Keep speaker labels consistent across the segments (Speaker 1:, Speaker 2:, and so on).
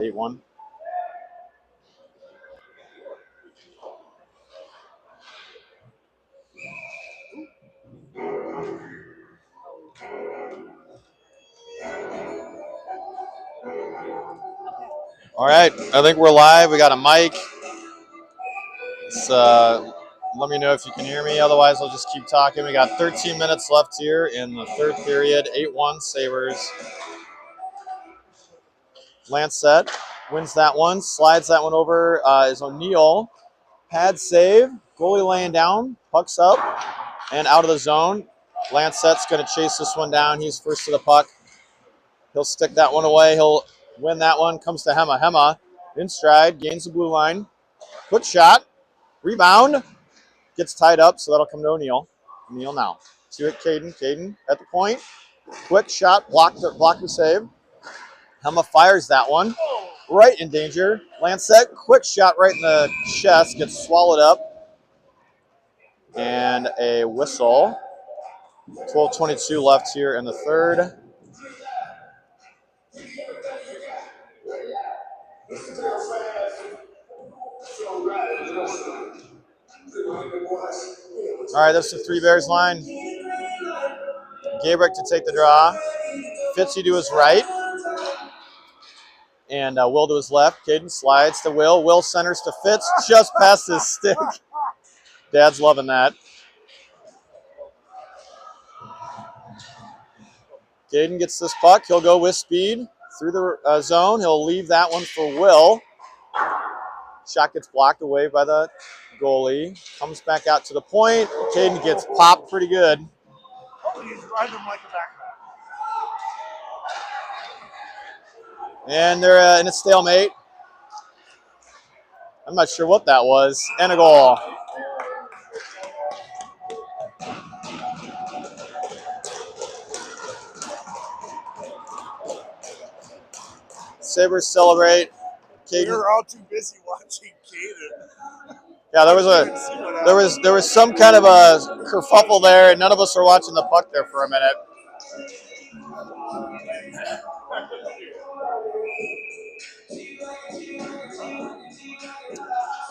Speaker 1: 8-1. All right, I think we're live. We got a mic. Let me know if you can hear me. Otherwise, I'll just keep talking. We got 13 minutes left here in the third period. 8-1 Sabres. Lancet wins that one. Slides that one over is O'Neill. Pad save. Goalie laying down. Puck's up and out of the zone. Lancet's going to chase this one down. He's first to the puck. He'll stick that one away. He'll win that one. Comes to Hema. Hema in stride. Gains the blue line. Quick shot. Rebound. Gets tied up, so that'll come to O'Neill. O'Neill now. To it, Caden. Caden at the point. Quick shot. Block the save. Hema fires that one. Right in danger. Lancet. Quick shot right in the chest. Gets swallowed up. And a whistle. 12:22 left here in the third. All right, that's the Three Bears line. Gabrick to take the draw. Fitzy to his right. And Will to his left. Caden slides to Will. Will centers to Fitz. Just past his stick. Dad's loving that. Caden gets this puck. He'll go with speed through the zone. He'll leave that one for Will. Shot gets blocked away by the goalie. Comes back out to the point. Caden gets popped pretty good.
Speaker 2: He's riding him like a backpack.
Speaker 1: And they're in a stalemate. I'm not sure what that was. And a goal. Sabres celebrate.
Speaker 2: We were all too busy watching Caden.
Speaker 1: Yeah, there was some kind of a kerfuffle there, and none of us were watching the puck there for a minute.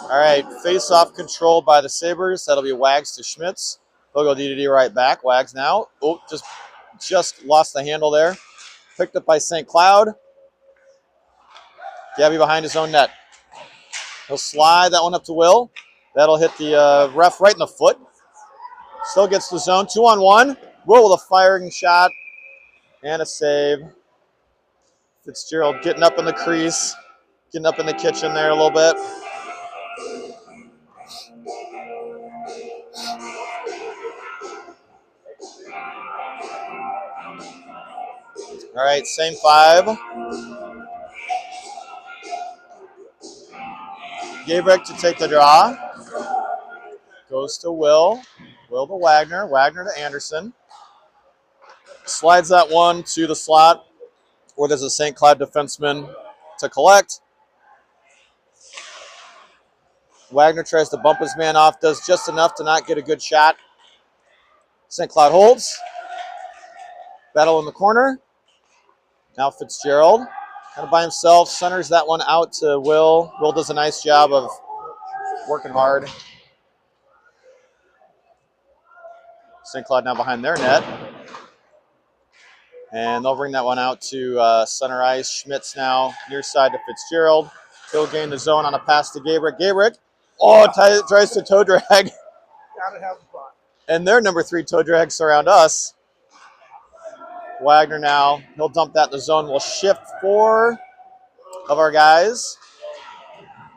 Speaker 1: All right, face-off controlled by the Sabres. That'll be Wags to Schmitz. They'll go D-to-D right back. Wags now. Oh, just lost the handle there. Picked up by St. Cloud. Gabby behind his own net. He'll slide that one up to Will. That'll hit the ref right in the foot. Still gets the zone. 2-on-1. Will with a firing shot and a save. Fitzgerald getting up in the crease, getting up in the kitchen there a little bit. All right, same five. Gabrick to take the draw. Goes to Will. Will to Wagner. Wagner to Anderson. Slides that one to the slot where there's a St. Cloud defenseman to collect. Wagner tries to bump his man off, does just enough to not get a good shot. St. Cloud holds. Battle in the corner. Now Fitzgerald, kind of by himself, centers that one out to Will. Will does a nice job of working hard. St. Cloud now behind their net. And they'll bring that one out to center ice. Schmitz now near side to Fitzgerald. He'll gain the zone on a pass to Gabrick. Gabrick, tries to toe drag.
Speaker 2: Gotta have fun.
Speaker 1: And their number 3 toe drags surround us. Wagner now, he'll dump that in the zone. We'll shift 4 of our guys.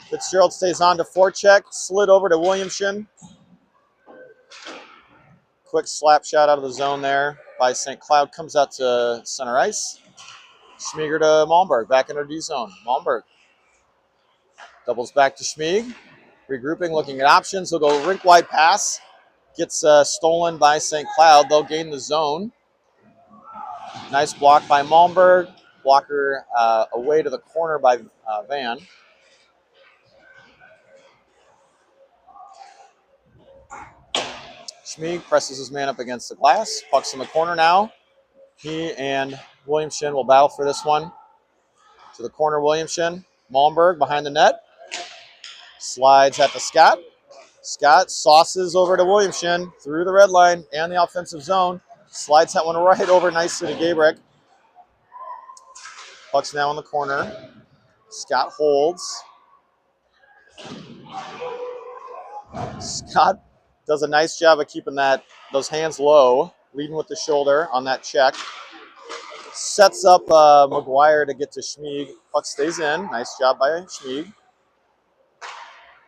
Speaker 1: Fitzgerald stays on to forecheck. Slid over to Williamson. Quick slap shot out of the zone there by St. Cloud. Comes out to center ice. Schmieger to Malmberg, back in our D zone. Malmberg doubles back to Schmieg. Regrouping, looking at options. He'll go rink wide pass. Gets stolen by St. Cloud. They'll gain the zone. Nice block by Malmberg. Blocker away to the corner by Van. Schmieg presses his man up against the glass. Puck's in the corner now. He and Williamson will battle for this one. To the corner, Williamson. Malmberg behind the net. Slides at the Scott. Scott sauces over to Williamson through the red line and the offensive zone. Slides that one right over nicely to Gabrick. Puck's now in the corner. Scott holds. Scott does a nice job of keeping those hands low, leading with the shoulder on that check. Sets up McGuire to get to Schmieg. Puck stays in. Nice job by Schmieg.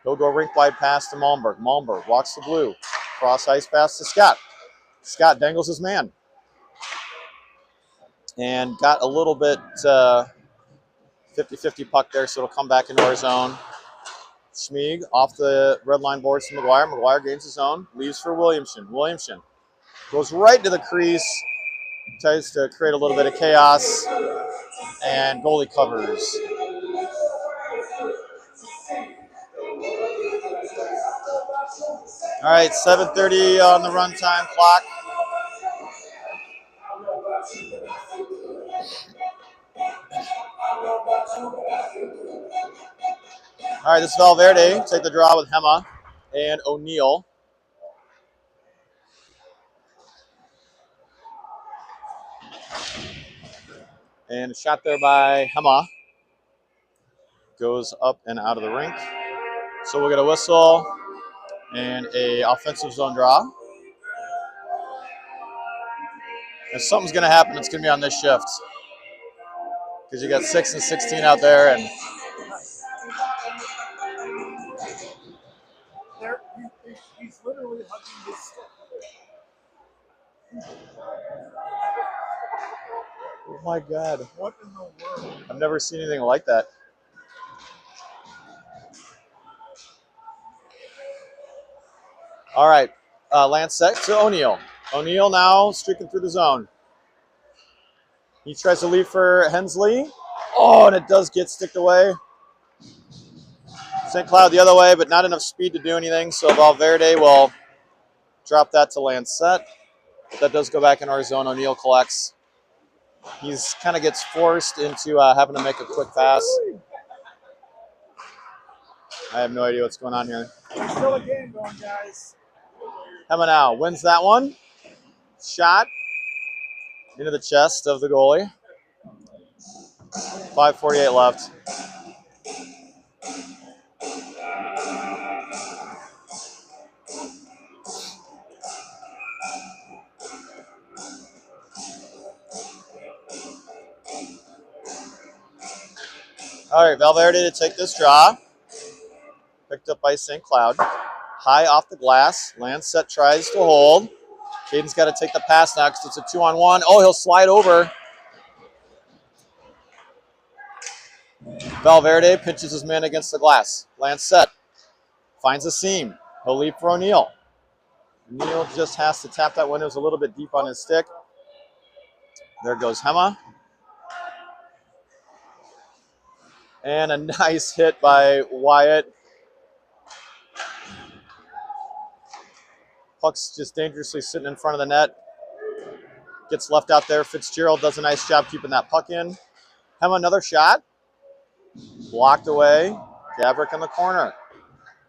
Speaker 1: He'll go rink wide pass to Malmberg. Malmberg walks the blue. Cross ice pass to Scott. Scott dangles his man. And got a little bit 50-50 puck there, so it'll come back into our zone. Schmieg off the red line boards to McGuire. McGuire gains his own. Leaves for Williamson. Williamson goes right to the crease. Tries to create a little bit of chaos. And goalie covers. All right, 7:30 on the runtime clock. All right, this is Valverde. Take the draw with Hema and O'Neill. And a shot there by Hema. Goes up and out of the rink. So we'll get a whistle and a offensive zone draw. If something's going to happen, it's going to be on this shift. Because you got 6 and 16 out there. And
Speaker 2: he's literally hugging his stick.
Speaker 1: oh my God.
Speaker 2: What in the world?
Speaker 1: I've never seen anything like that. All right. Lance set to O'Neill. O'Neill now streaking through the zone. He tries to leave for Hensley. Oh, and it does get sticked away. St. Cloud the other way, but not enough speed to do anything. So Valverde will drop that to Lancette. But that does go back in our zone. O'Neill collects. He's kind of gets forced into having to make a quick pass. I have no idea what's going on here.
Speaker 2: There's still a game going, guys.
Speaker 1: Hema now wins that one. Shot into the chest of the goalie. 5:48 left. All right, Valverde to take this draw. Picked up by St. Cloud. High off the glass. Lancette tries to hold. Caden's got to take the pass now because it's a 2-on-1. Oh, he'll slide over. Valverde pinches his man against the glass. Lancette finds a seam. He'll leave for O'Neill. O'Neill just has to tap that one. It was a little bit deep on his stick. There goes Hema. And a nice hit by Wyatt. Puck's just dangerously sitting in front of the net. Gets left out there. Fitzgerald does a nice job keeping that puck in. Hema another shot. Blocked away. Gabrick in the corner.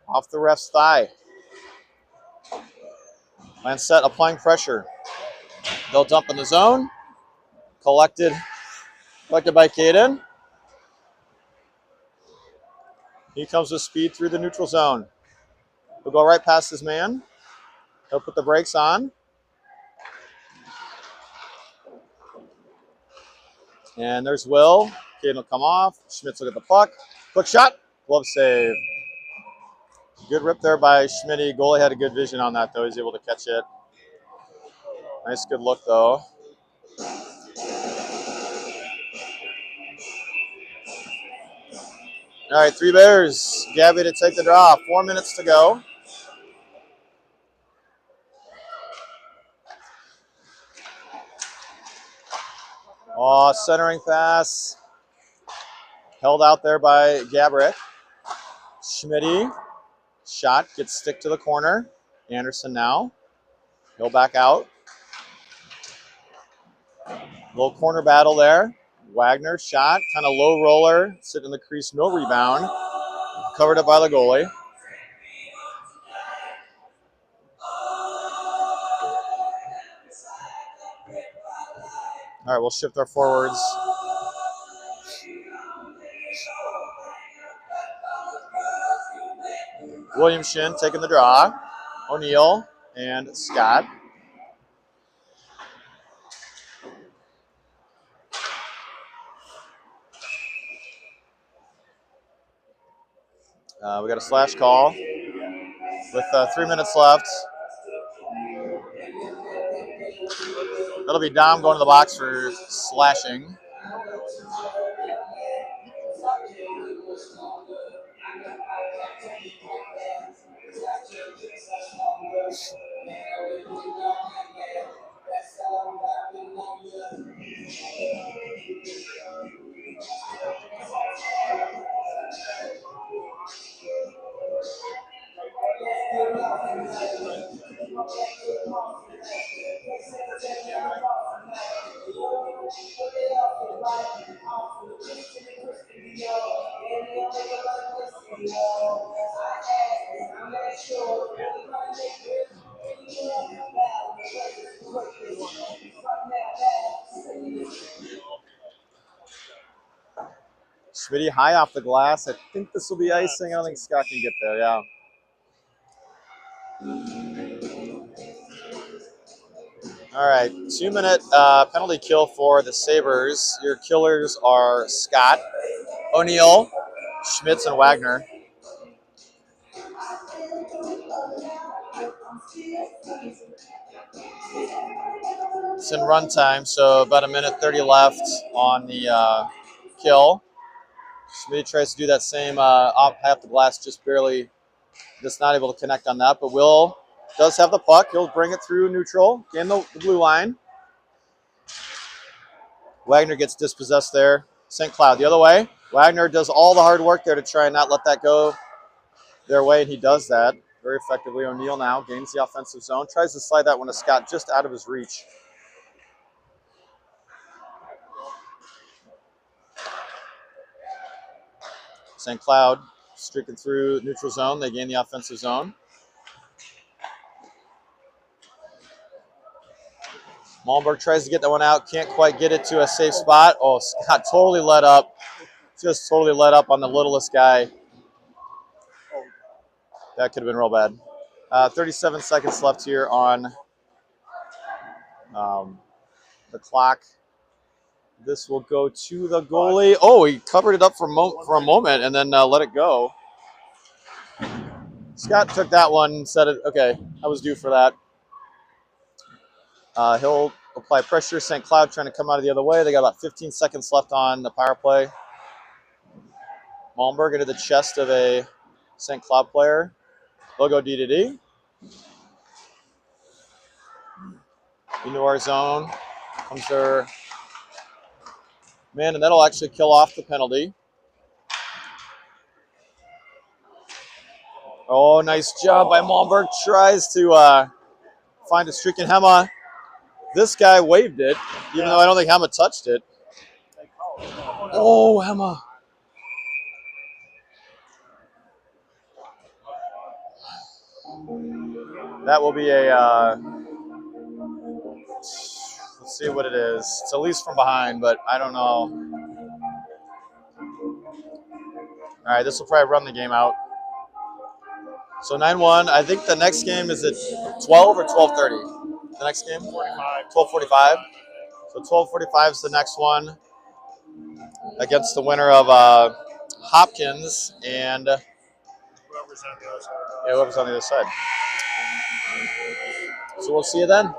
Speaker 1: Off the ref's thigh. Lancette applying pressure. They'll dump in the zone. Collected by Caden. He comes with speed through the neutral zone. He'll go right past his man. He'll put the brakes on. And there's Will. Caden will come off. Schmitz will get the puck. Quick shot. Glove save. Good rip there by Schmitty. Goalie had a good vision on that, though. He's able to catch it. Nice, good look, though. All right, Three Bears. Gabby to take the draw. 4 minutes to go. Oh, centering pass. Held out there by Gabrick. Schmitty. Shot. Gets stick to the corner. Anderson now. He'll back out. Little corner battle there. Wagner shot, kind of low roller, sitting in the crease, no rebound. Covered up by the goalie. All right, we'll shift our forwards. William Shin taking the draw. O'Neill and Scott. We got a slash call with 3 minutes left. That'll be Dom going to the box for slashing. Schmitty high off the glass. I think this will be icing. I don't think Scott can get there, yeah. All right, 2 minute penalty kill for the Sabres. Your killers are Scott, O'Neill, Schmitz, and Wagner. It's in run time, so about 1:30 left on the kill. Schmitty tries to do that same off half the glass, just barely, just not able to connect on that. But Will does have the puck. He'll bring it through neutral, gain the blue line. Wagner gets dispossessed there. St. Cloud the other way. Wagner does all the hard work there to try and not let that go their way, and he does that very effectively. O'Neill now gains the offensive zone, tries to slide that one to Scott just out of his reach. St. Cloud streaking through neutral zone. They gain the offensive zone. Malmberg tries to get that one out. Can't quite get it to a safe spot. Oh, Scott totally let up. Just totally let up on the littlest guy. That could have been real bad. 37 seconds left here on the clock. This will go to the goalie. Oh, he covered it up for a moment and then let it go. Scott took that one and said, okay, I was due for that. He'll apply pressure. St. Cloud trying to come out of the other way. They got about 15 seconds left on the power play. Malmberg into the chest of a St. Cloud player. They'll go D to D. Into our zone comes their man, and that'll actually kill off the penalty. Oh, nice job by Malmberg. Tries to find a streak in Hema. This guy waved it, even though I don't think Hema touched it. Oh, Hema. That will be a, let's see what it is. It's at least from behind, but I don't know. All right, this will probably run the game out. So 9-1. I think the next game is at 12 or 12:30. The next game? 12:45. So 12:45 is the next one against the winner of Hopkins and whoever's on the other side. So we'll see you then.